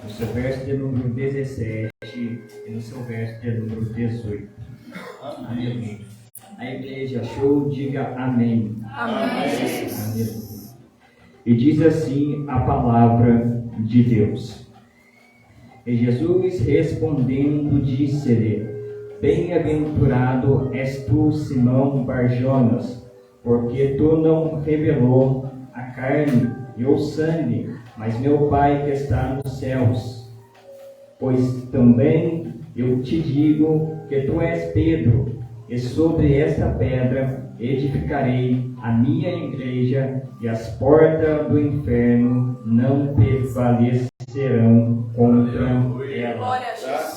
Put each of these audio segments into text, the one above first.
no seu verso de número 17 e no seu verso de número 18. Amém. A igreja achou, diga amém. Amém. Aleluia. E diz assim a palavra de Deus. E Jesus respondendo disse-lhe: Bem-aventurado és tu, Simão Bar-Jonas, porque tu não revelou a carne e o sangue, mas meu Pai que está nos céus. Pois também eu te digo que tu és Pedro, e sobre esta pedra edificarei a minha igreja, e as portas do inferno não prevalecerão contra ela.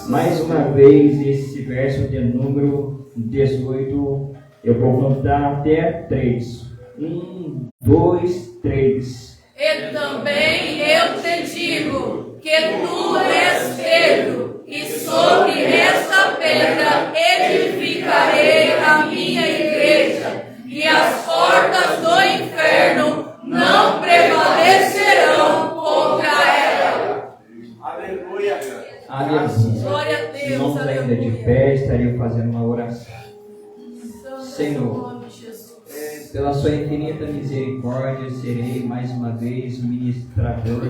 Mais uma vez, esse verso de número 18, eu vou contar até 3. 1, 2, 3. E também eu te digo que tu és Pedro, e sobre esta pedra edificarei a minha igreja, e as portas do inferno não prevalecerão contra ela. Aleluia. Aleluia. Glória a Deus. Irmãos, ainda de pé, estaria fazendo uma oração. Senhor, pela sua infinita misericórdia, serei mais uma vez o ministrador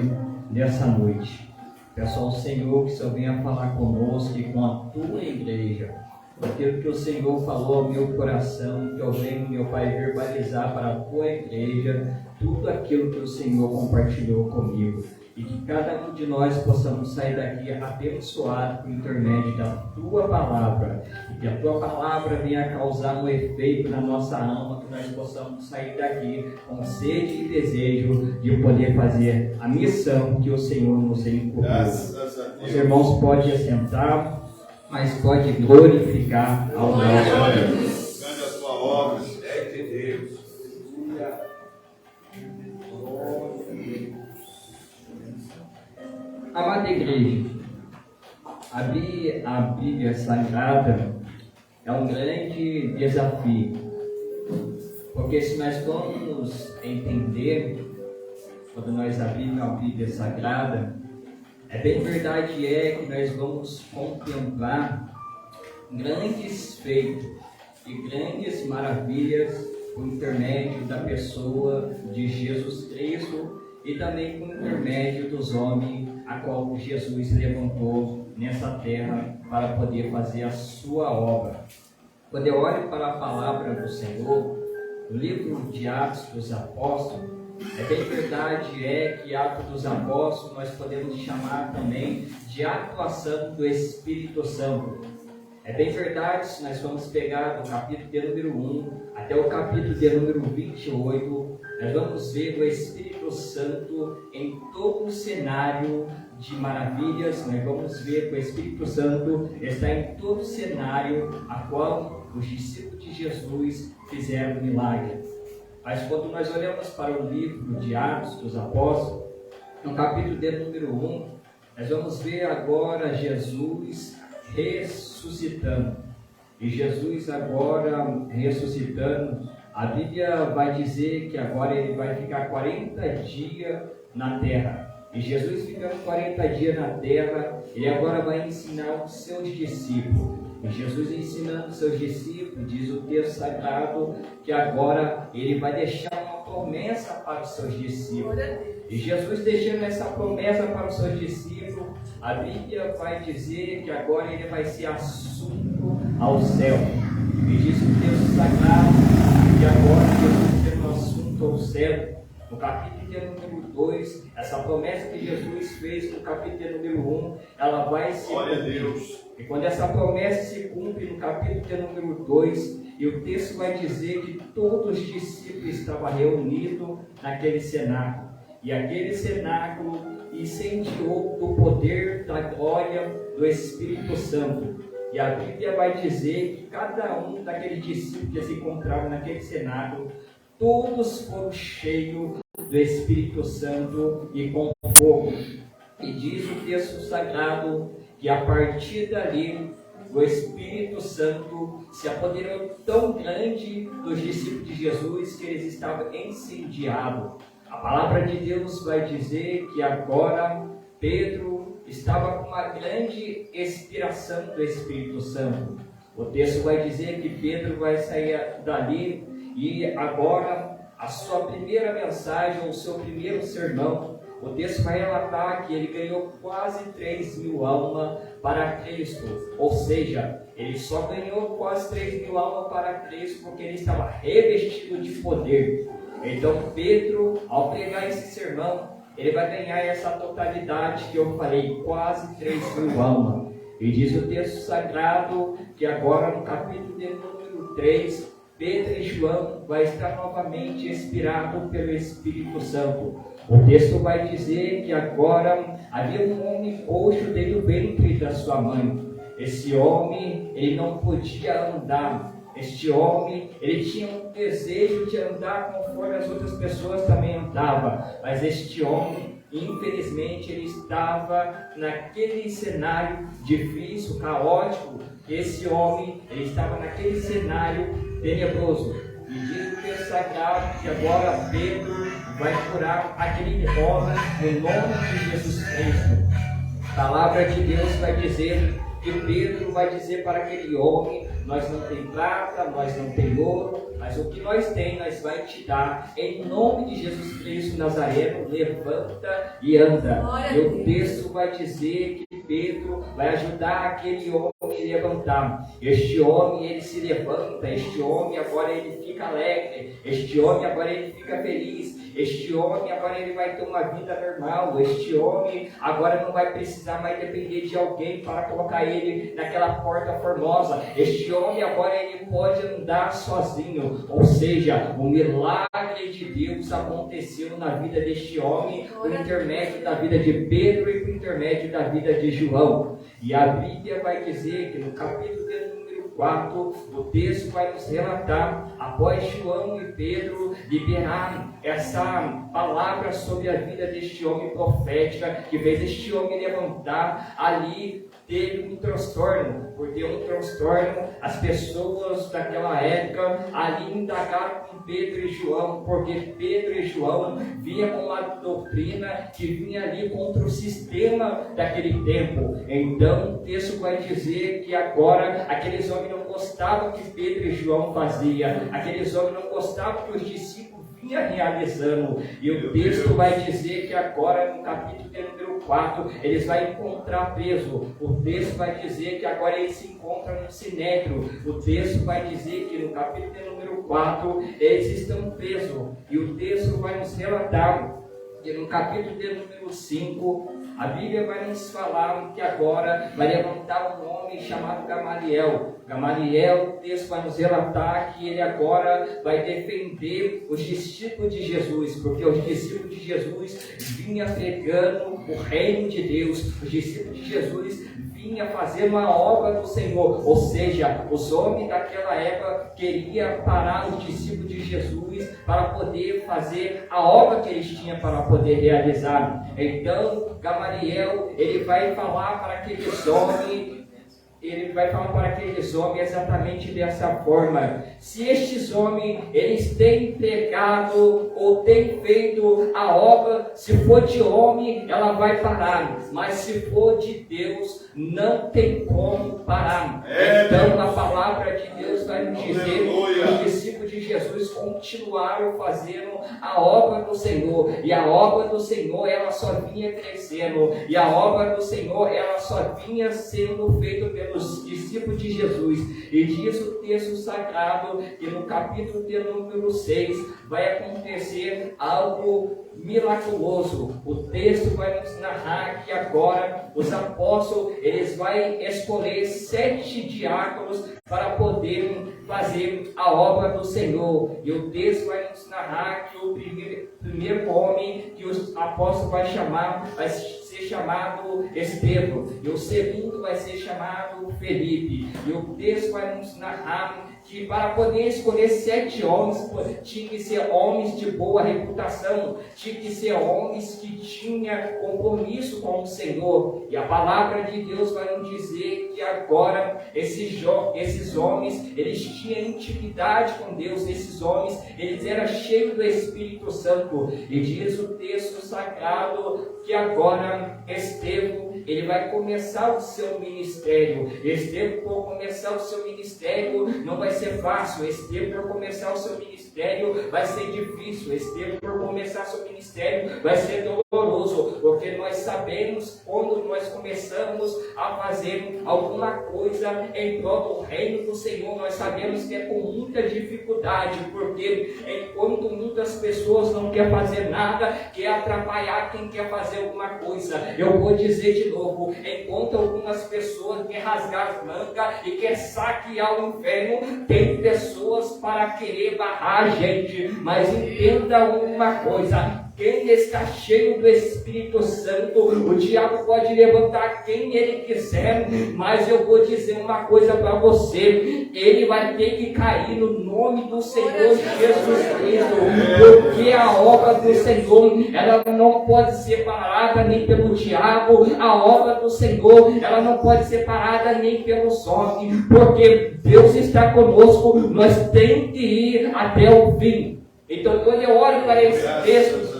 dessa noite. Peço ao Senhor que o Senhor venha falar conosco e com a tua igreja. Aquilo que o Senhor falou ao meu coração, que eu venho, meu Pai, verbalizar para a tua igreja tudo aquilo que o Senhor compartilhou comigo. E que cada um de nós possamos sair daqui abençoado por intermédio da tua palavra. E que a tua palavra venha causar um efeito na nossa alma, que nós possamos sair daqui com sede e desejo de poder fazer a missão que o Senhor nos incumbiu. Os irmãos podem assentar, mas pode glorificar ao nosso Deus. Grande a sua obra, é de Deus. Amada igreja, abrir a Bíblia Sagrada é um grande desafio, porque se nós formos entender, quando nós abrimos a Bíblia Sagrada, é bem verdade que nós vamos contemplar grandes feitos e grandes maravilhas por intermédio da pessoa de Jesus Cristo e também por intermédio dos homens a qual Jesus levantou nessa terra para poder fazer a sua obra. Quando eu olho para a palavra do Senhor, o livro de Atos dos Apóstolos, é bem verdade que Atos dos Apóstolos nós podemos chamar também de atuação do Espírito Santo. É bem verdade, se nós vamos pegar do capítulo de número 1 até o capítulo de número 28, nós vamos ver o Espírito Santo em todo o cenário de maravilhas. Nós vamos ver que o Espírito Santo está em todo o cenário a qual os discípulos de Jesus fizeram milagre. Mas quando nós olhamos para o livro de Atos dos Apóstolos, no capítulo de número 1, nós vamos ver agora Jesus ressuscitando. E Jesus agora ressuscitando, a Bíblia vai dizer que agora ele vai ficar 40 dias na terra. E Jesus ficando 40 dias na terra, ele agora vai ensinar os seus discípulos. E Jesus ensinando os seus discípulos, diz o texto sagrado, que agora ele vai deixar uma promessa para os seus discípulos. E Jesus deixando essa promessa para os seus discípulos, a Bíblia vai dizer que agora ele vai ser assunto ao céu. E diz o texto sagrado que agora Jesus sendo assunto ao céu. No capítulo de número 2, essa promessa que Jesus fez no capítulo de número 1, ela vai se cumprir. E quando essa promessa se cumpre no capítulo de número 2, e o texto vai dizer que todos os discípulos estavam reunidos naquele cenáculo. E aquele cenáculo incendiou o poder da glória do Espírito Santo. E a Bíblia vai dizer que cada um daqueles discípulos que se encontravam naquele cenáculo, todos foram cheios do Espírito Santo e com fogo. E diz o texto sagrado que a partir dali o Espírito Santo se apoderou tão grande dos discípulos de Jesus que eles estavam incendiados. A palavra de Deus vai dizer que agora Pedro estava com uma grande inspiração do Espírito Santo. O texto vai dizer que Pedro vai sair dali e agora a sua primeira mensagem, o seu primeiro sermão, o texto vai relatar que ele ganhou quase 3.000 almas para Cristo. Ou seja, ele só ganhou quase 3.000 almas para Cristo porque ele estava revestido de poder. Então Pedro, ao pregar esse sermão, ele vai ganhar essa totalidade que eu falei, quase 3.000 almas. E diz o texto sagrado que agora no capítulo de número 3, Pedro e João vai estar novamente inspirado pelo Espírito Santo. O texto vai dizer que agora havia um homem coxo desde o ventre da sua mãe. Esse homem, ele não podia andar. Este homem, ele tinha um desejo de andar conforme as outras pessoas também andavam. Mas este homem, infelizmente, ele estava naquele cenário difícil, caótico. Esse homem, ele estava naquele cenário tenebroso. E diz o texto sagrado que agora Pedro vai curar aquele homem no nome de Jesus Cristo. A palavra de Deus vai dizer que Pedro vai dizer para aquele homem: nós não tem prata, nós não tem ouro, mas o que nós tem, nós vai te dar. Em nome de Jesus Cristo Nazareno, levanta e anda. E o texto vai dizer que Pedro vai ajudar aquele homem a levantar. Este homem, ele se levanta. Este homem agora ele fica alegre. Este homem agora ele fica feliz. Este homem agora ele vai ter uma vida normal. Este homem agora não vai precisar mais depender de alguém para colocar ele naquela porta formosa. Este homem agora ele pode andar sozinho. Ou seja, o milagre de Deus aconteceu na vida deste homem por intermédio da vida de Pedro e por intermédio da vida de João. E a Bíblia vai dizer que no capítulo de número 4, o texto vai nos relatar, após João e Pedro liberar essa palavra sobre a vida deste homem profética, que fez este homem levantar, ali teve um transtorno. Por ter um transtorno, as pessoas daquela época ali indagaram com Pedro e João, porque Pedro e João vinham com uma doutrina que vinha ali contra o sistema daquele tempo. Então o texto vai dizer que agora aqueles homens não gostavam que Pedro e João faziam, aqueles homens não gostavam que os discípulos vinha realizando. E o texto vai dizer que agora no capítulo de número 4 eles vão encontrar preso. O texto vai dizer que agora eles se encontram no sinédrio. O texto vai dizer que no capítulo de número 4 eles estão presos. E o texto vai nos relatar que no capítulo de número 5 a Bíblia vai nos falar que agora vai levantar um homem chamado Gamaliel. Gamaliel, o texto vai nos relatar que ele agora vai defender os discípulos de Jesus, porque os discípulos de Jesus vinham pregando o reino de Deus, os discípulos de Jesus vinha fazer uma obra do Senhor, ou seja, os homens daquela época queriam parar os discípulos de Jesus para poder fazer a obra que eles tinham para poder realizar. Então Gamaliel, ele vai falar para aqueles homens, exatamente dessa forma: se estes homens, eles têm pregado ou têm feito a obra, se for de homem, ela vai parar, mas se for de Deus, não tem como parar. Então a palavra de Deus vai nos dizer que os discípulos de Jesus continuaram fazendo a obra do Senhor, e a obra do Senhor ela só vinha crescendo, e a obra do Senhor ela só vinha sendo feita pelos discípulos de Jesus. E diz o texto sagrado que no capítulo de número 6 vai acontecer algo miraculoso. O texto vai nos narrar que agora os apóstolos eles vão escolher 7 diáconos para poderem fazer a obra do Senhor. E o texto vai nos narrar que o primeiro homem que os apóstolos vai chamar vai ser chamado Estevão, e o segundo vai ser chamado Felipe. E o texto vai nos narrar que para poder escolher 7 homens, tinha que ser homens de boa reputação, tinha que ser homens que tinham compromisso com o Senhor. E a palavra de Deus vai nos dizer que agora esses homens, eles tinham intimidade com Deus, esses homens, eles eram cheios do Espírito Santo. E diz o texto sagrado que agora Estevão, ele vai começar o seu ministério. Esse tempo por começar o seu ministério não vai ser fácil. Esse tempo por começar o seu ministério vai ser difícil. Esse tempo por começar o seu ministério vai ser doloroso, porque nós sabemos quando nós começamos a fazer alguma coisa em prol do reino do Senhor, nós sabemos que é com muita dificuldade, porque enquanto muitas pessoas não querem fazer nada, quer atrapalhar quem quer fazer alguma coisa. Eu vou dizer de novo, enquanto algumas pessoas querem rasgar as mangas e quer saquear o inferno, tem pessoas para querer barrar a gente. Mas entenda uma coisa: quem está cheio do Espírito Santo, o diabo pode levantar quem ele quiser, mas eu vou dizer uma coisa para você: ele vai ter que cair no nome do Senhor Jesus Cristo, porque a obra do Senhor, ela não pode ser parada nem pelo diabo. A obra do Senhor, ela não pode ser parada nem pelos homens, porque Deus está conosco. Nós temos que ir até o fim. Então, quando eu olho para esse texto,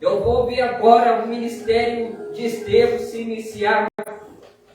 eu vou ver agora o ministério de Estevão se iniciar.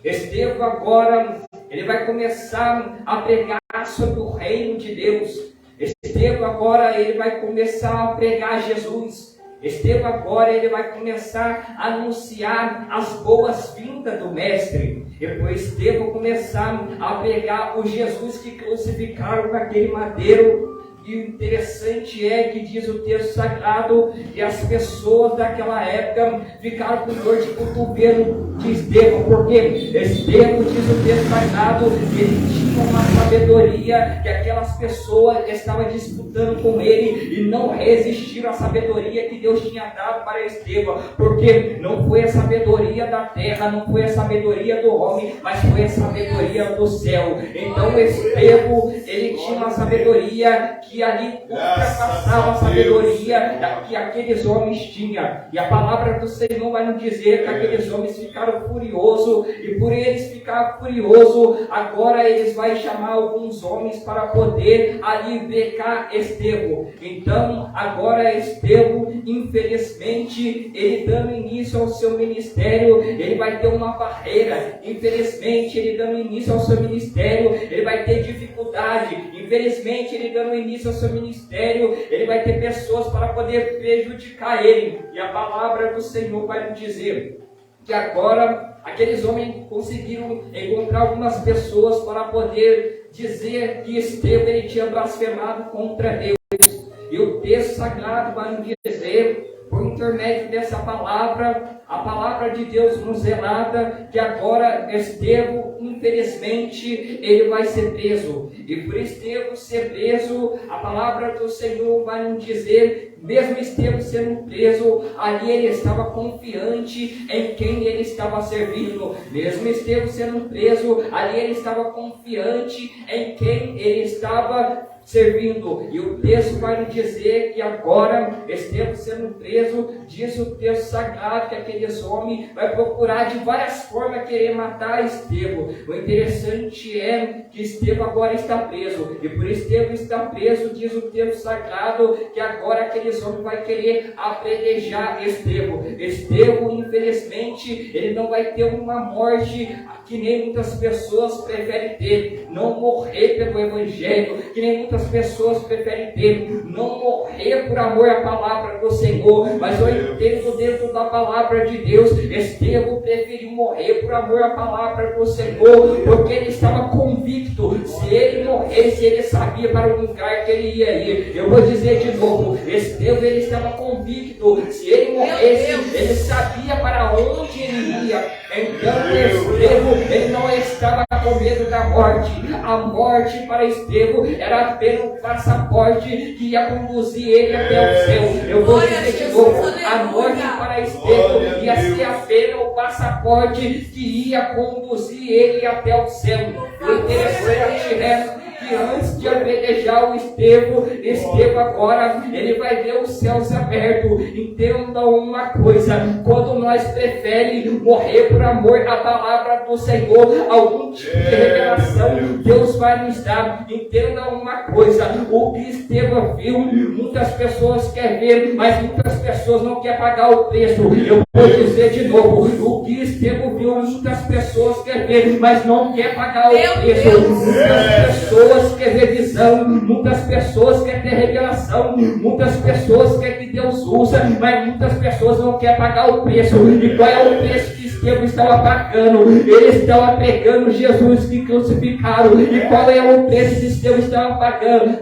Estevão agora, ele vai começar a pregar sobre o reino de Deus. Estevão agora, ele vai começar a pregar Jesus. Estevão agora, ele vai começar a anunciar as boas-vindas do Mestre. Depois Estevão começar a pregar o Jesus que crucificaram naquele madeiro. E o interessante é que diz o texto sagrado que as pessoas daquela época ficaram com dor de cotovelo de Estevão, porque Estevão, diz o texto sagrado, ele tinha uma sabedoria que aquelas pessoas estavam disputando com ele e não resistiram à sabedoria que Deus tinha dado para Estevão, porque não foi a sabedoria da terra, não foi a sabedoria do homem, mas foi a sabedoria do céu. Então Estevão, ele tinha uma sabedoria que ali ultrapassava a sabedoria que aqueles homens tinham. E a palavra do Senhor vai nos dizer que aqueles homens ficaram furiosos, e por eles ficar furiosos, agora eles vão chamar alguns homens para poder ali becar Estevão. Então agora Estevão, infelizmente, ele dando início ao seu ministério, ele vai ter uma barreira. Infelizmente, ele dando início ao seu ministério, ele vai ter dificuldade. Infelizmente, ele dando início ao seu ministério, ele vai ter pessoas para poder prejudicar ele. E a palavra do Senhor vai nos dizer que agora aqueles homens conseguiram encontrar algumas pessoas para poder dizer que Estevão, ele tinha blasfemado contra Deus. E o texto sagrado vai nos dizer, por intermédio dessa palavra, a palavra de Deus nos relata que agora Estevão, infelizmente, ele vai ser preso. E por Estevão ser preso, a palavra do Senhor vai nos dizer, mesmo Estevão sendo preso, ali ele estava confiante em quem ele estava servindo. Mesmo Estevão sendo preso, ali ele estava confiante em quem ele estava servindo. E o texto vai nos dizer que agora Estevão sendo preso, diz o texto sagrado que aqueles homens vai procurar de várias formas querer matar Estevão. O interessante é que Estevão agora está preso, e por Estevão estar preso, diz o texto sagrado que agora aqueles homens vai querer apedrejar Estevão. Estevão, infelizmente, ele não vai ter uma morte que nem muitas pessoas preferem ter, não morrer pelo evangelho, que nem muitas pessoas preferem ter, não morrer por amor à palavra do Senhor. Mas eu entendo dentro da palavra de Deus, Estevão preferiu morrer por amor à palavra do Senhor, porque ele estava convicto, se ele morresse, ele sabia para o lugar que ele ia ir. Eu vou dizer de novo, Estevão, ele estava convicto, se ele morresse, ele sabia para onde ele ia. Então Estevão, ele não estava com medo da morte. A morte para Estevão era apenas um passaporte que ia conduzir ele até o céu. Eu vou dizer de novo, a morte para Estevão ia ser apenas o passaporte que ia conduzir ele até o céu. O interessante é que antes de apedrejar o Estevão agora, ele vai ver os céus abertos. Entendam uma coisa, quando nós preferimos morrer por amor à palavra do Senhor, algum tipo de revelação Deus vai nos dar. Entendam uma coisa, o que Estevão viu, muitas pessoas querem ver, mas muitas pessoas não querem pagar o preço. Eu vou dizer de novo, o que Estevão viu, muitas pessoas querem ver, mas não querem pagar o preço. Muitas pessoas querem ver visão, muitas pessoas querem ter revelação, muitas pessoas querem que Deus usa, mas muitas pessoas não querem pagar o preço. E qual é o preço que Estevão estava pagando? Ele estava pregando Jesus que crucificaram. E qual é o preço que Estevão estava pagando?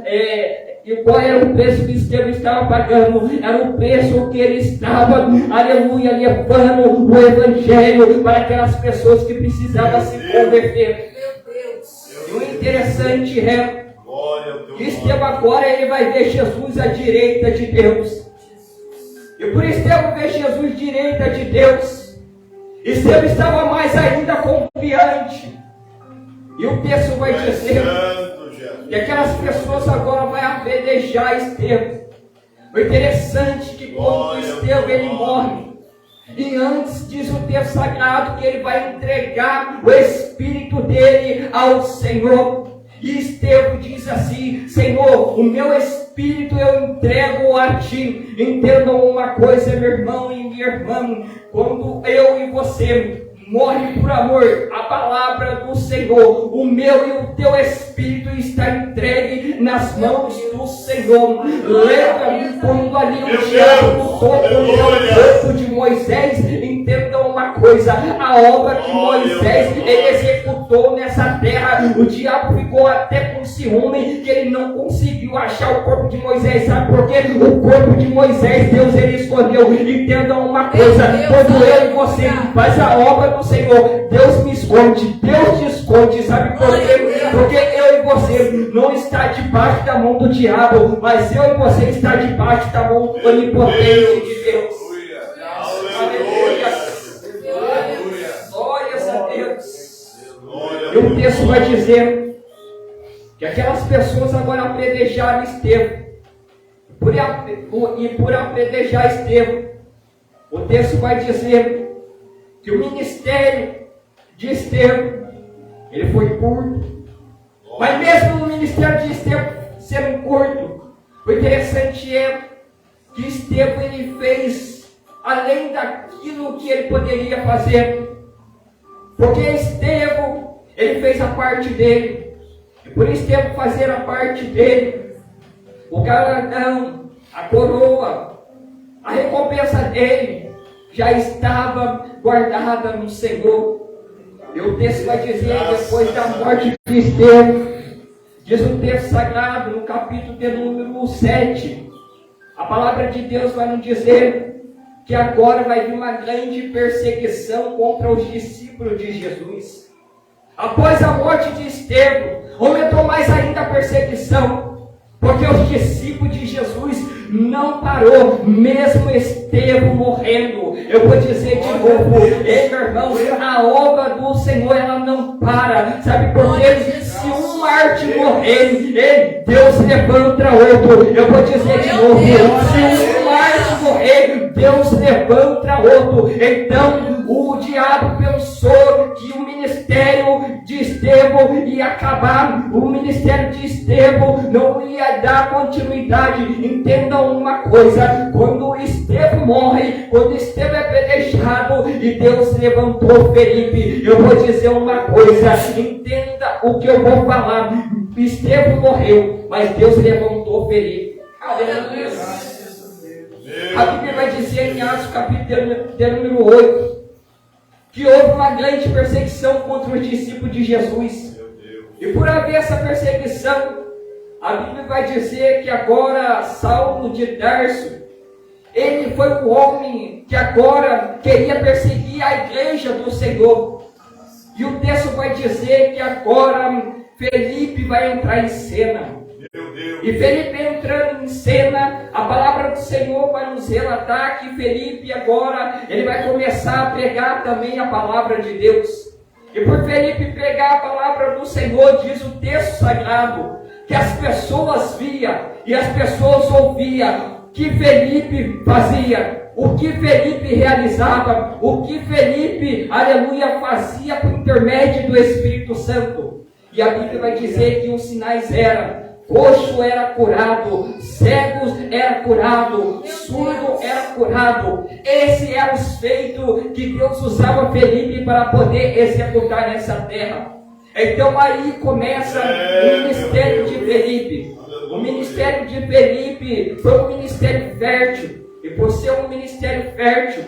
E qual era o preço que Estevão estava pagando? Era o preço que ele estava, aleluia, levando o Evangelho para aquelas pessoas que precisavam se converter. E o interessante é que Estevão agora ele vai ver Jesus à direita de Deus. E por Estevão ver Jesus à direita de Deus, Estevão estava mais ainda confiante. E o texto vai dizer que aquelas pessoas agora vão apedrejar Estevão. O interessante é que quando Estevão ele morre, e antes diz o texto sagrado que ele vai entregar o espírito dele ao Senhor. E Estevão diz assim: Senhor, o meu espírito eu entrego a ti. Entendam uma coisa, meu irmão e minha irmã, quando eu e você morre por amor à palavra do Senhor, o meu e o teu espírito está entregue nas mãos do Senhor. Lembra-me quando ali o diabo lutou contra o corpo de Moisés? Entendam uma coisa, a obra que Moisés ele executou nessa terra, o diabo ficou até com ciúme que ele não conseguiu achar o corpo de Moisés. Sabe por quê? O corpo de Moisés Deus ele escondeu. Entendam uma coisa, quando eu e você faz a obra do Senhor, Deus me esconde, Deus te esconde. Sabe por quê? Porque eu e você não está debaixo da mão do diabo, mas eu e você está debaixo da mão onipotente de Deus. Aleluia. Glórias a Deus. E o texto vai dizer que aquelas pessoas agora apedrejaram Estevão. E por apedrejar Estevão, o texto vai dizer que o ministério de Estevão ele foi curto. Mas mesmo no ministério de Estevão sendo curto, o interessante é que Estevão ele fez além daquilo que ele poderia fazer. Porque Estevão ele fez a parte dele. E por Estevão fazer a parte dele, o galardão, a coroa, a recompensa dele já estava guardada no Senhor. E o texto vai dizer, depois da morte de Estevão, diz o texto sagrado, no capítulo de número 7, a palavra de Deus vai nos dizer que agora vai vir uma grande perseguição contra os discípulos de Jesus. Após a morte de Estevão, aumentou mais ainda a perseguição, porque os discípulos de Jesus não parou, mesmo Estevão morrendo. Eu vou dizer de novo, ei meu irmão, a obra do Senhor ela não para. Sabe por quê? Se um mártir morrer, Deus levanta outro. Eu vou dizer de novo, se um mártir morrer, Deus levanta outro. Então o diabo pensou que o ministério de Estevão ia acabar, o ministério de Estevão não ia dar continuidade. Entendam uma coisa, quando Estevão morre, quando Estevão é apedrejado e Deus levantou Felipe, eu vou dizer uma coisa, entenda o que eu vou falar. Estevão morreu, mas Deus levantou Felipe. Aleluia. A Bíblia vai dizer em Atos capítulo de número 8 que houve uma grande perseguição contra os discípulos de Jesus. E por haver essa perseguição, a Bíblia vai dizer que agora Saulo de Tarso, ele foi o homem que agora queria perseguir a igreja do Senhor. E o texto vai dizer que agora Felipe vai entrar em cena. E Felipe entrando em cena, a palavra do Senhor vai nos relatar que Felipe agora, ele vai começar a pregar também a palavra de Deus. E por Felipe pregar a palavra do Senhor, diz o texto sagrado, que as pessoas viam e as pessoas ouviam o que Felipe fazia, o que Felipe realizava, o que Felipe, aleluia, fazia por intermédio do Espírito Santo. E a Bíblia vai dizer que os sinais eram: coxo era curado, cegos era curado, surdo era curado. Esse eram os feitos que Deus usava Felipe para poder executar nessa terra. Então aí começa o ministério de Felipe. O ministério de Felipe foi um ministério fértil. E por ser um ministério fértil,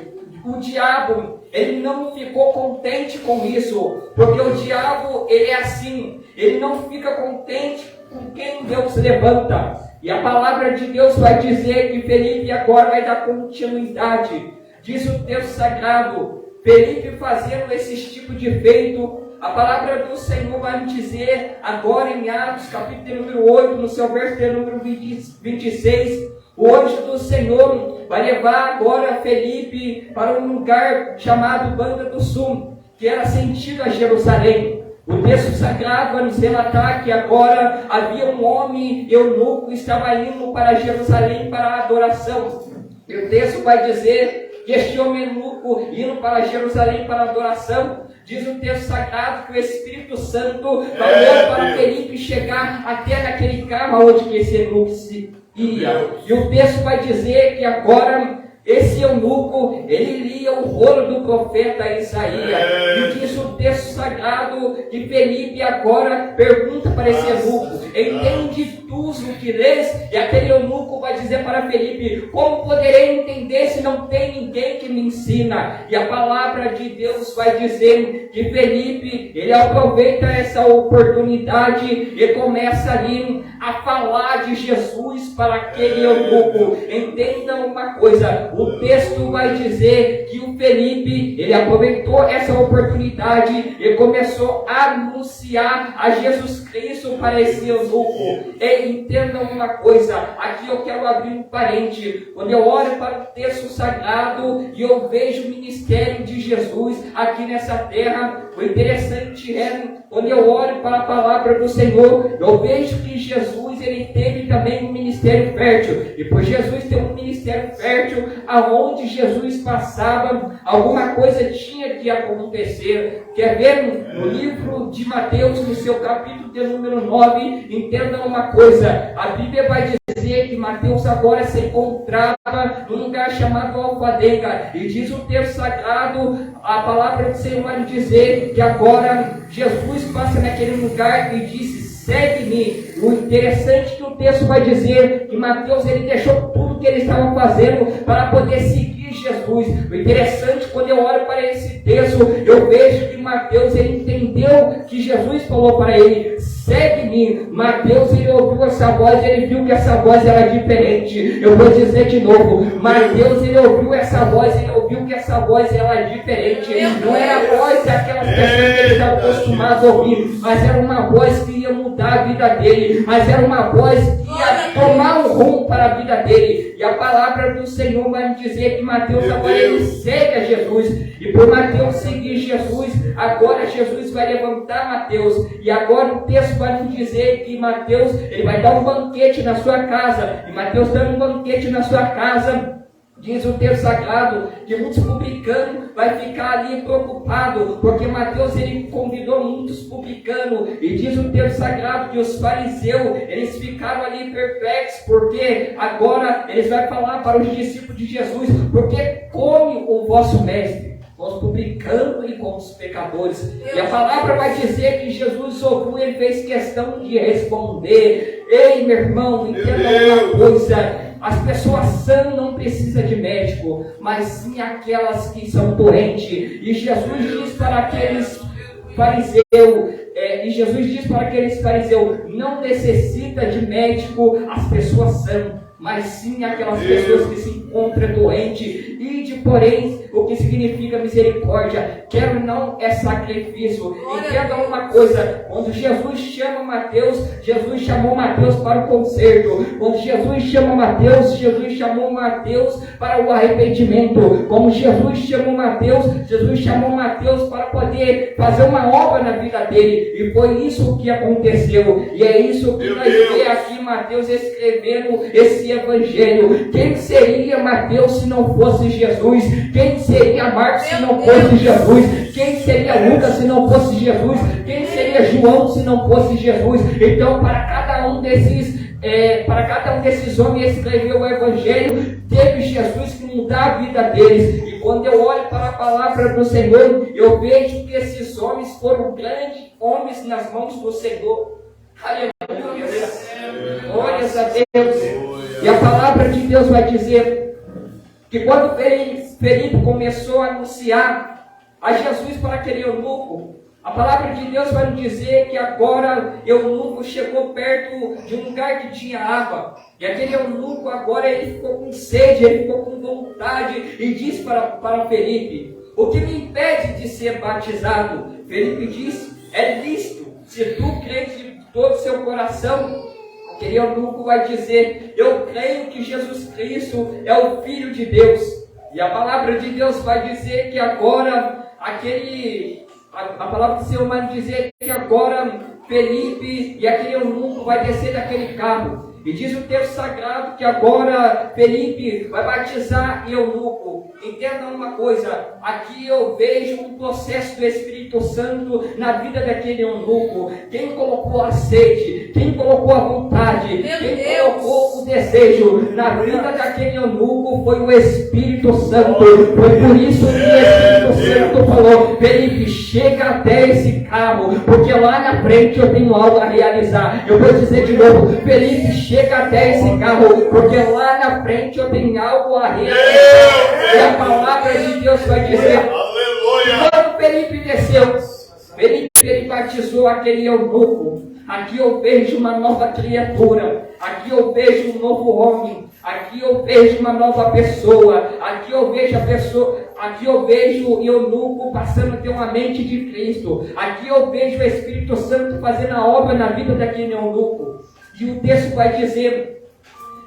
o diabo, ele não ficou contente com isso. Porque o diabo, ele é assim. Ele não fica contente com quem Deus levanta. E a palavra de Deus vai dizer que Felipe agora vai dar continuidade. Diz o texto sagrado, Felipe fazendo esses tipos de feito. A palavra do Senhor vai nos dizer agora em Atos, capítulo número 8, no seu verso número 26, o anjo do Senhor vai levar agora Felipe para um lugar chamado Banda do Sul, que era sentido a Jerusalém. O texto sagrado vai nos relatar que agora havia um homem eunuco que estava indo para Jerusalém para a adoração. E o texto vai dizer que este homem eunuco indo para Jerusalém para a adoração, diz o texto sagrado que o Espírito Santo falou para Felipe chegar até naquele carro onde que esse eunuco se ia. E o texto vai dizer que agora esse eunuco, ele lia o rolo do profeta Isaías. E diz o texto sagrado que Felipe agora pergunta para esse eunuco: entende tu o que lês? E aquele eunuco vai dizer para Felipe: como poderei entender se não tem ninguém que me ensina? E a palavra de Deus vai dizer que Felipe, ele aproveita essa oportunidade e começa ali a falar de Jesus para aquele eunuco. Entendam uma coisa, o texto vai dizer que o Felipe, ele aproveitou essa oportunidade e começou a anunciar a Jesus Cristo para esse eunuco. E entendam uma coisa, aqui eu quero abrir um parente. Quando eu olho para o texto sagrado e eu vejo o ministério de Jesus aqui nessa terra, o interessante é, quando eu olho para a palavra do Senhor, eu vejo que Jesus, ele teve também um ministério fértil. E por Jesus ter um ministério fértil, aonde Jesus passava, alguma coisa tinha que acontecer. Quer ver no livro de Mateus, no seu capítulo de número 9, entendam uma coisa, a Bíblia vai dizer que Mateus agora se encontrava num lugar chamado Alfadega, e diz o texto sagrado, a palavra do Senhor vai dizer que agora Jesus passa naquele lugar e disse: segue-me. O interessante é que o texto vai dizer que Mateus, ele deixou tudo que ele estava fazendo para poder seguir Jesus. O interessante, quando eu olho para esse texto, eu vejo que Mateus, ele entendeu que Jesus falou para ele: segue-me. Mateus, ele ouviu essa voz, ele viu que essa voz era diferente. Eu vou dizer de novo, Mateus, ele ouviu essa voz, ele ouviu que essa voz era diferente. Não era a voz daquelas pessoas que ele estava acostumado a ouvir, mas era uma voz que ia mudar a vida dele, mas era uma voz que ia tomar um rumo para a vida dele. E a palavra do Senhor vai me dizer que Mateus agora ele segue a Jesus. E por Mateus seguir Jesus, agora Jesus vai levantar Mateus. E agora o texto vai nos dizer que Mateus, ele vai dar um banquete na sua casa. E Mateus dando um banquete na sua casa, diz o texto sagrado que muitos publicanos vai ficar ali preocupado, porque Mateus, ele convidou muitos publicanos, e diz o texto sagrado que os fariseus, eles ficaram ali perplexos, porque agora eles vão falar para os discípulos de Jesus: porque come o vosso mestre com os publicanos e com os pecadores? E a palavra vai dizer que Jesus ouviu, ele fez questão de responder: ei, meu irmão, entenda uma coisa, as pessoas sãs não precisam de médico, mas sim aquelas que são doentes. E Jesus diz para aqueles fariseus, não necessita de médico as pessoas sãs, mas sim aquelas pessoas que se encontram doentes. E de porém, o que significa misericórdia? Quero não é sacrifício. Entenda uma coisa, quando Jesus chama Mateus, Jesus chamou Mateus para o conserto. Quando Jesus chama Mateus, Jesus chamou Mateus para o arrependimento. Como Jesus chamou Mateus para poder poder fazer uma obra na vida dele. E foi isso que aconteceu. E é isso que nós vemos aqui Mateus escrevendo esse evangelho. Quem seria Mateus se não fosse Jesus? Quem seria Marcos se não fosse Jesus? Quem seria Lucas se não fosse Jesus? Quem seria João se não fosse Jesus? Então, para cada um desses homens escreveu o evangelho, teve Jesus que mudar a vida deles. E quando eu olho para a palavra do Senhor, eu vejo que esses homens foram grandes homens nas mãos do Senhor. Aleluia. Glórias a Deus. E a palavra de Deus vai dizer que quando Felipe começou a anunciar a Jesus para aquele eunuco, a palavra de Deus vai nos dizer que agora eunuco chegou perto de um lugar que tinha água. E aquele eunuco agora ele ficou com sede, ele ficou com vontade e disse para Felipe: o que me impede de ser batizado? Felipe disse: é lícito, se tu crês de todo o seu coração. Aquele eunuco vai dizer: eu creio que Jesus Cristo é o Filho de Deus. E a palavra de Deus vai dizer que agora a palavra do Senhor vai dizer que agora Felipe e aquele eunuco vai descer daquele carro. E diz o texto sagrado que agora Felipe vai batizar eunuco. Entenda uma coisa, aqui eu vejo um processo do Espírito Santo na vida daquele eunuco. Quem colocou a sede, quem colocou a vontade, quem colocou o desejo na vida daquele eunuco foi o Espírito Santo. Foi por isso que o Espírito Santo falou: Felipe, chega até esse carro, porque lá na frente eu tenho algo a realizar. Eu vou dizer de novo: Felipe, chega até esse carro, porque lá na frente eu tenho algo a realizar. E a palavra de Deus vai dizer: aleluia. Quando Felipe desceu, Felipe ele batizou aquele eunuco. Aqui eu vejo uma nova criatura, aqui eu vejo um novo homem, aqui eu vejo uma nova pessoa, aqui eu vejo o eunuco passando a ter uma mente de Cristo, aqui eu vejo o Espírito Santo fazendo a obra na vida daquele eunuco. E o texto vai dizer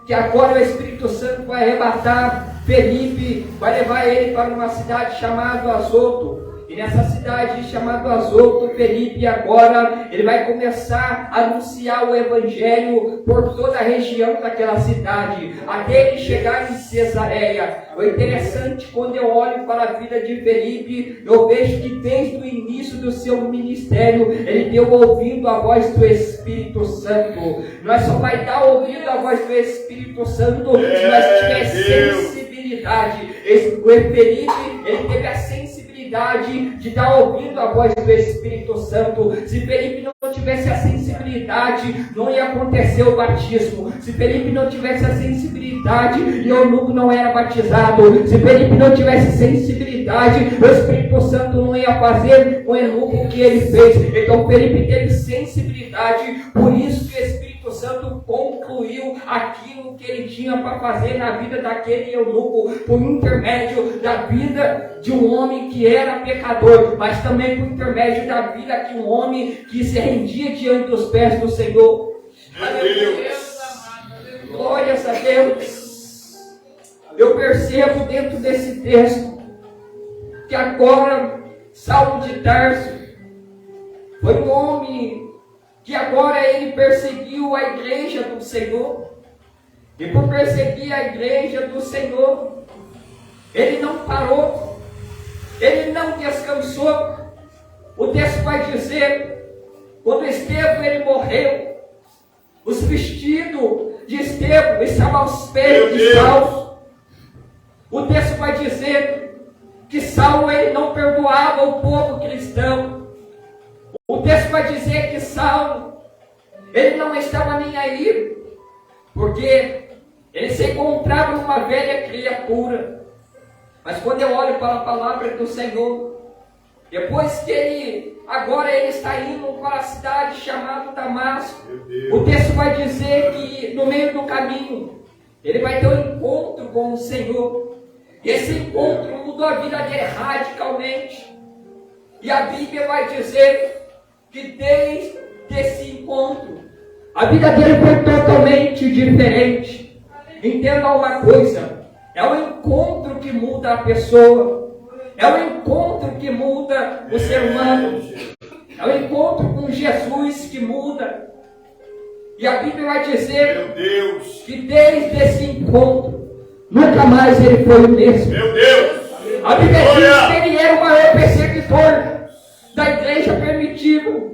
que agora o Espírito Santo vai arrebatar Felipe, vai levar ele para uma cidade chamada Azoto. E nessa cidade chamada Azoto, Felipe agora ele vai começar a anunciar o evangelho por toda a região daquela cidade, até ele chegar em Cesareia. O interessante, quando eu olho para a vida de Felipe, eu vejo que desde o início do seu ministério, ele deu ouvindo a voz do Espírito Santo. Nós só vai dar ouvido à voz do Espírito Santo se nós tivermos sensibilidade. O Felipe, ele teve a sensibilidade de dar ouvido à voz do Espírito Santo. Se Felipe não tivesse a sensibilidade, não ia acontecer o batismo. Se Felipe não tivesse a sensibilidade, o eunuco não era batizado. Se Felipe não tivesse sensibilidade, o Espírito Santo não ia fazer o eunuco o que ele fez. Então Felipe teve sensibilidade, por isso que o Espírito Santo concluiu aquilo que ele tinha para fazer na vida daquele eunuco, por intermédio da vida de um homem que era pecador, mas também por intermédio da vida de um homem que se rendia diante dos pés do Senhor. Aleluia. Glórias a Deus. Eu percebo dentro desse texto que agora Saulo de Tarso foi um homem que agora ele perseguiu a igreja do Senhor. E por perseguir a igreja do Senhor, ele não parou, ele não descansou. O texto vai dizer, quando Estevão ele morreu, os vestidos de Estevão estavam aos pés de Saulo. O texto vai dizer que Saulo ele não perdoava o povo cristão. O texto vai dizer que Saulo ele não estava nem aí, porque ele se encontrava numa velha criatura. Mas quando eu olho para a palavra do Senhor, depois que agora ele está indo para a cidade chamada Damasco, o texto vai dizer que no meio do caminho ele vai ter um encontro com o Senhor. E esse encontro mudou a vida dele radicalmente. E a Bíblia vai dizer que desde esse encontro a vida dele foi totalmente diferente. Entenda uma coisa, é o encontro que muda a pessoa. É o encontro que muda o ser humano. É o encontro com Jesus que muda. E a Bíblia vai dizer, Meu Deus. que desde esse encontro, nunca mais ele foi o mesmo. Meu Deus. A Bíblia diz que ele era o maior perseguidor da igreja primitiva.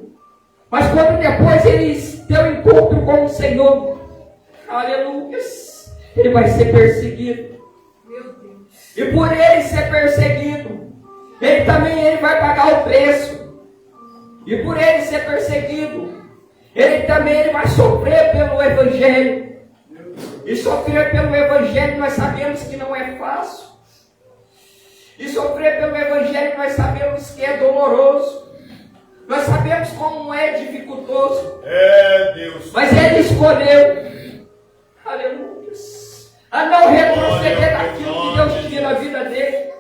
Mas quando depois ele tem um encontro com o Senhor, aleluia, ele vai ser perseguido. E por ele ser perseguido, ele vai pagar o preço. E por ele ser perseguido, ele vai sofrer pelo Evangelho. E sofrer pelo Evangelho nós sabemos que não é fácil. E sofrer pelo Evangelho nós sabemos que é doloroso. Nós sabemos como é dificultoso. É, Deus. Mas ele escolheu, aleluia, a não retroceder daquilo que Deus tinha na vida dele.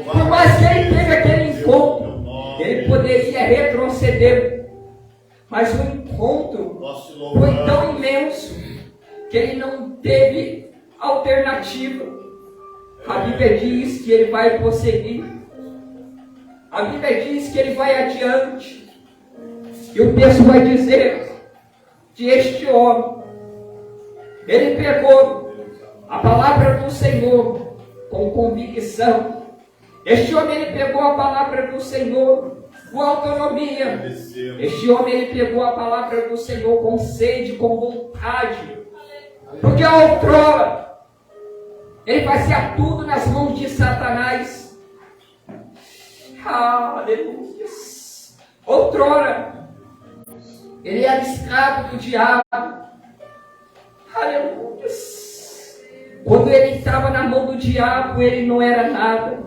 Por mais que ele teve aquele encontro, ele poderia retroceder. Mas o encontro foi tão imenso que ele não teve alternativa. A Bíblia diz que ele vai prosseguir. A Bíblia diz que ele vai adiante. E o texto vai dizer que este homem, ele pegou a palavra do Senhor com convicção. Este homem, ele pegou a palavra do Senhor com autonomia. Este homem, ele pegou a palavra do Senhor com sede, com vontade. Porque outrora, ele fazia tudo nas mãos de Satanás. Aleluia. Outrora, ele era escravo do diabo. Aleluia. Quando ele estava na mão do diabo, ele não era nada.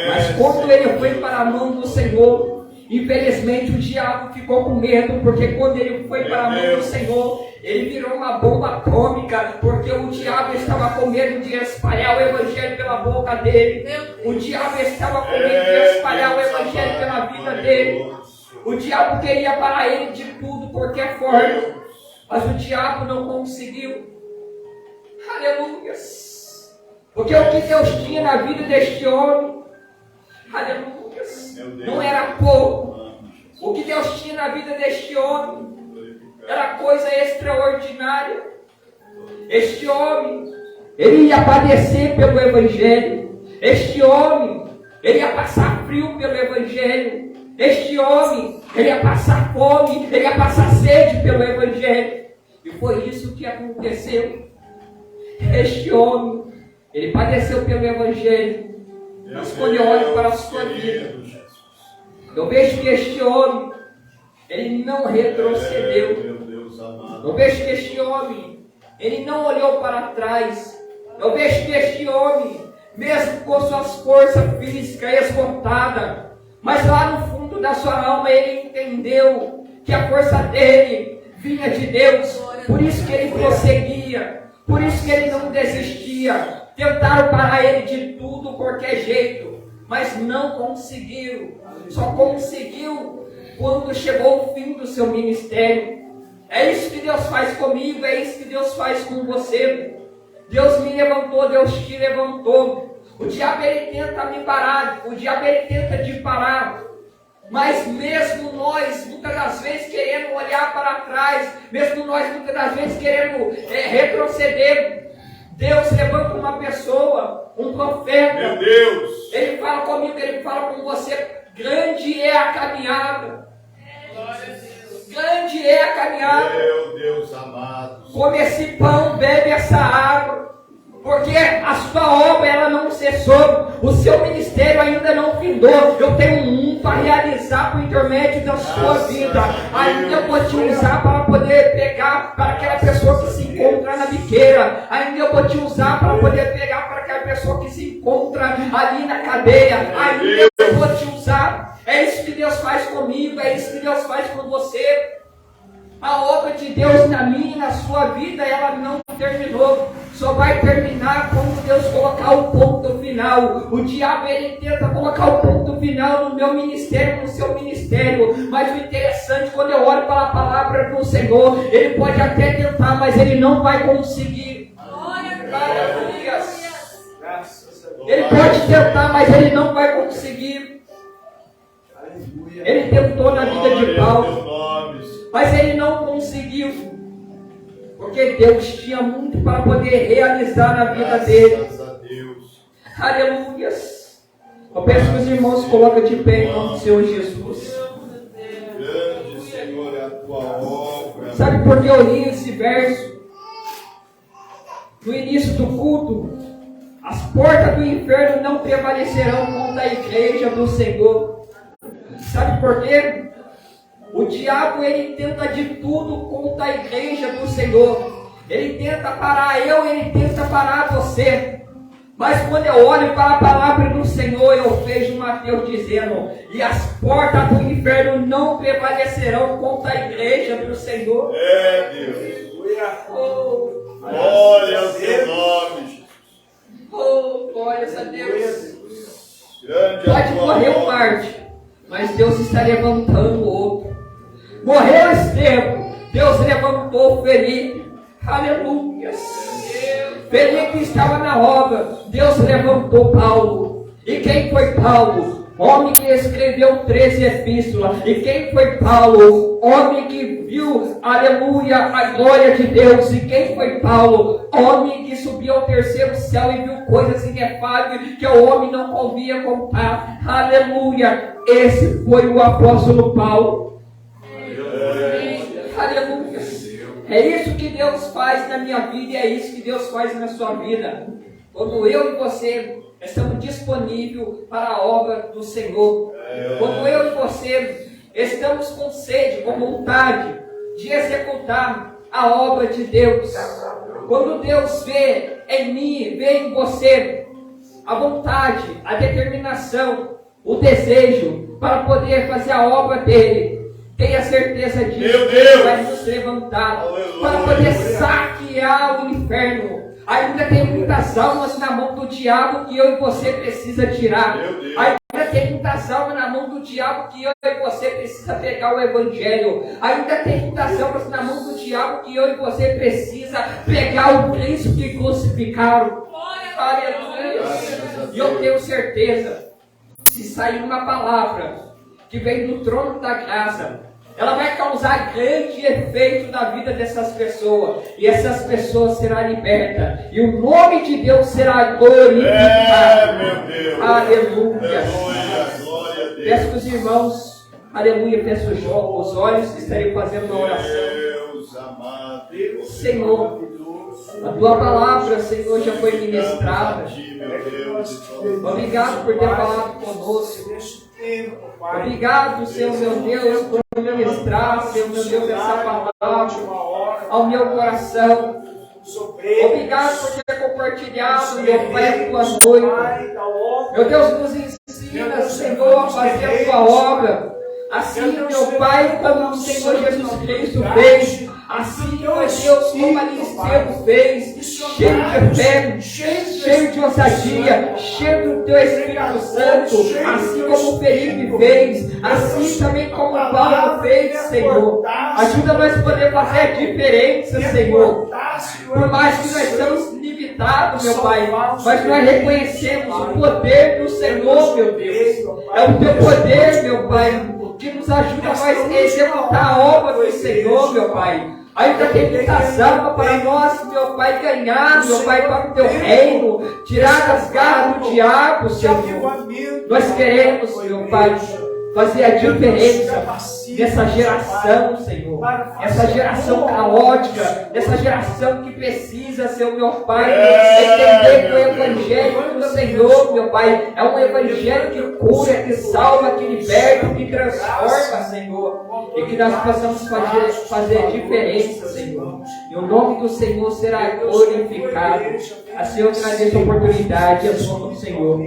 Mas quando ele foi para a mão do Senhor, infelizmente o diabo ficou com medo, porque quando ele foi para a mão do Senhor, ele virou uma bomba atômica, porque o diabo estava com medo de espalhar o Evangelho pela boca dele. O diabo estava com medo de espalhar o Evangelho pela vida dele. O diabo queria parar ele de tudo, qualquer forma. Mas o diabo não conseguiu. Aleluia. Porque o que Deus tinha na vida deste homem, aleluia, não era pouco. O que Deus tinha na vida deste homem era coisa extraordinária. Este homem, ele ia padecer pelo Evangelho. Este homem, ele ia passar frio pelo Evangelho. Este homem, ele ia passar fome, ele ia passar sede pelo Evangelho. E foi isso que aconteceu. Este homem, ele padeceu pelo Evangelho. Mas quando eu olho para a sua vida, eu vejo que este homem, ele não retrocedeu. Eu vejo que este homem, ele não olhou para trás. Eu vejo que este homem, mesmo com suas forças físicas esgotadas, mas lá no fundo da sua alma ele entendeu que a força dele vinha de Deus. Por isso que ele prosseguia, por isso que ele não desistia. Tentaram parar ele de tudo, qualquer jeito, mas não conseguiram. Só conseguiu quando chegou o fim do seu ministério. É isso que Deus faz comigo, é isso que Deus faz com você. Deus me levantou, Deus te levantou. O diabo ele tenta me parar, o diabo ele tenta te parar. Mas mesmo nós, muitas das vezes querendo olhar para trás, mesmo nós muitas das vezes querendo retroceder, Deus levanta uma pessoa, um profeta. Meu Deus! Ele fala comigo, ele fala com você. Grande é a caminhada. Grande é a caminhada. Meu Deus amado. Come esse pão, bebe essa água. Porque a sua obra ela não cessou. O seu ministério ainda não findou. Eu tenho um para realizar por intermédio da sua vida. Ainda eu vou te usar para poder pegar para aquela pessoa que se encontra na biqueira. Ainda eu vou te usar para poder pegar para aquela pessoa que se encontra ali na cadeia. Ainda eu vou te usar. É isso que Deus faz comigo. É isso que Deus faz com você. A obra de Deus na minha e na sua vida, ela não terminou. Só vai terminar quando Deus colocar o ponto final. O diabo, ele tenta colocar o ponto final no meu ministério, no seu ministério. Mas o interessante, quando eu olho para a palavra do Senhor, ele pode até tentar, mas ele não vai conseguir. Aleluia. Ele pode tentar, mas ele não vai conseguir. Ele tentou na vida de Paulo, mas ele não conseguiu. Porque Deus tinha muito para poder realizar na vida dele. Graças a Deus. Aleluia. Eu peço que os irmãos coloquem de pé em nome do Senhor Jesus. Grande, Senhor, é a tua obra. Sabe por que eu li esse verso? No início do culto, as portas do inferno não prevalecerão contra a igreja do Senhor. Sabe por quê? O diabo, ele tenta de tudo contra a igreja do Senhor. Ele tenta parar eu, ele tenta parar você. Mas quando eu olho para a palavra do Senhor, eu vejo Mateus dizendo: e as portas do inferno não prevalecerão contra a igreja do Senhor. É, Deus. Oh, Glória ao teu nome, Jesus. oh, glórias a Deus. Grande a Pode tua morrer um obra. Marte, mas Deus está levantando outro. Morreu Estevão, Deus levantou o Felipe. Aleluia. Felipe estava na roda, Deus levantou Paulo. E quem foi Paulo? Homem que escreveu 13 epístolas. E quem foi Paulo? Homem que viu, aleluia, a glória de Deus. E quem foi Paulo? Homem que subiu ao terceiro céu e viu coisas inefáveis que o homem não convinha contar. Aleluia. Esse foi o apóstolo Paulo. Aleluia. É isso que Deus faz na minha vida e é isso que Deus faz na sua vida. Quando eu e você estamos disponíveis para a obra do Senhor. Quando eu e você estamos com sede, com vontade de executar a obra de Deus. Quando Deus vê em mim, vê em você a vontade, a determinação, o desejo para poder fazer a obra dele. Tenha certeza disso, Ele vai nos levantar. Aleluia. Para poder saquear o inferno. Ainda tem muitas almas na mão do diabo que eu e você precisa tirar. Ainda tem muitas almas na mão do diabo que eu e você precisa pegar o evangelho. Ainda tem muitas almas na mão do diabo que eu e você precisa pegar o Cristo que crucificaram. Aleluia. E eu tenho certeza, se sair uma palavra que vem do trono da graça, ela vai causar grande efeito na vida dessas pessoas. E essas pessoas serão libertas. E o nome de Deus será glorificado. Meu Deus. Aleluia. Aleluia. Glória a Deus. Peço que os irmãos, aleluia, feçam os olhos que estarei fazendo uma oração. Deus amado. Senhor, a tua palavra, Senhor, já foi ministrada. Obrigado por ter falado conosco. Obrigado, Senhor meu Deus, por ministrar, Senhor meu Deus, essa palavra ao meu coração. Obrigado por ter compartilhado, meu Pai, a tua noite. Meu Deus, nos ensina, Senhor, a fazer a tua obra. Assim, meu Pai, como o Senhor Jesus Cristo fez. Assim, meu Deus, como Eliseu fez, cheio de fé, cheio de ousadia, cheio do teu Espírito Santo, assim como o Felipe fez, assim também como o Paulo fez, Senhor. Ajuda-nós a poder fazer a diferença, Senhor. Por mais que nós estamos limitados, meu Pai, mas nós reconhecemos o poder do Senhor, meu Deus. É o teu poder, meu Pai, que nos ajuda mais a executar a obra do Senhor, meu Pai. Ainda tem muitas almas para nós, meu Pai, ganhar, meu Pai, para o teu reino, tirar das garras do diabo, Senhor. Nós queremos, meu Pai, fazer a diferença nessa geração, Senhor. Essa geração caótica, essa geração que precisa, Senhor, meu Pai, entender que o Evangelho do Senhor, meu Pai, é um Evangelho que cura, que salva, que liberta, que transforma, Senhor. E que nós possamos fazer diferença, Senhor. E o nome do Senhor será glorificado. Assim eu agradeço a oportunidade e a sua do Senhor.